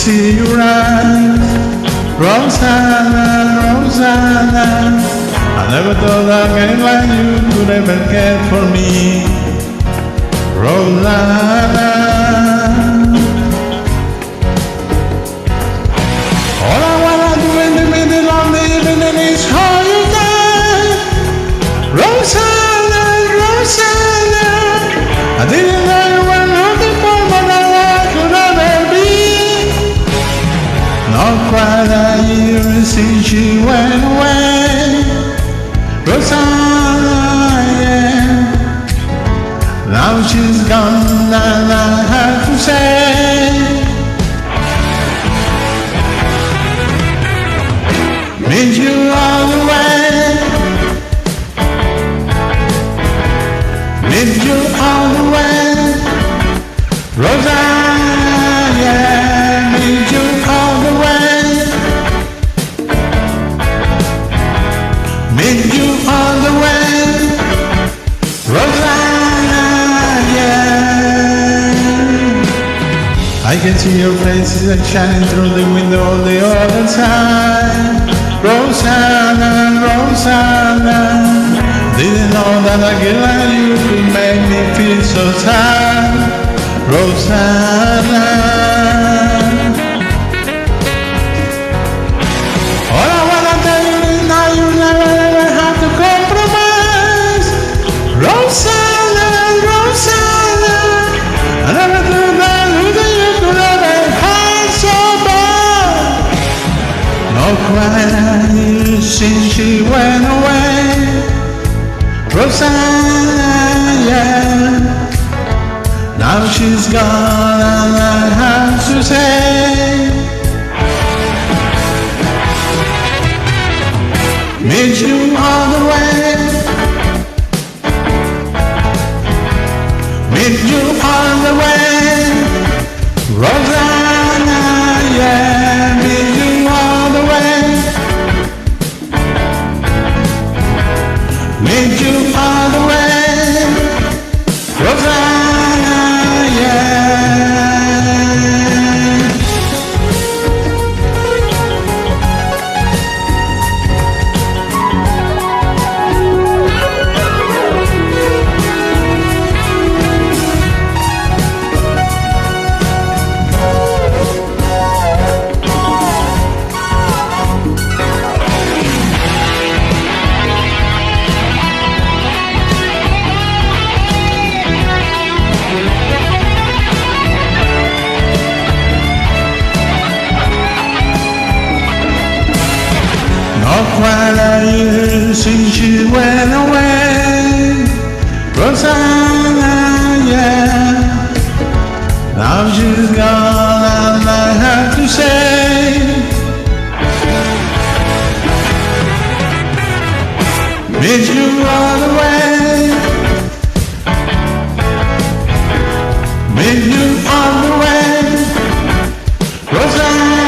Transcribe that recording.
see you run, Rosanna, Rosanna. I never thought I'd get like you could ever care for me, Rosanna. All I wanna do in the middle of the evening is hold you down, Rosanna, Rosanna. I didn't know you were looking for what I could ever be. Not quite a year since she went away, Rosanna, yeah. Now she's gone and I have to say, meet you all the way, meet you all the way, Rosanna, yeah, meet you all the way, meet you all the way, Rosanna, yeah. I can see your face shining through the window all the other time, Rosanna, Rosanna. Didn't know that a girl like you could make me feel so sad, Rosanna. All I wanna tell you is now you never ever have to compromise, Rosanna, Rosanna. I never thought that you could ever have so bad. No crying since she went away, Rosanna, yeah. Now she's gone and I have to say, meet you all the way, meet you all the way, Rosanna, yeah, meet you all the way, meet you all the way, Rosanna, yeah. Not quite a year since she went away, Rosanna, yeah. Now she's gone and I have to say, meet you all the way, meet you all the way, Rosanna.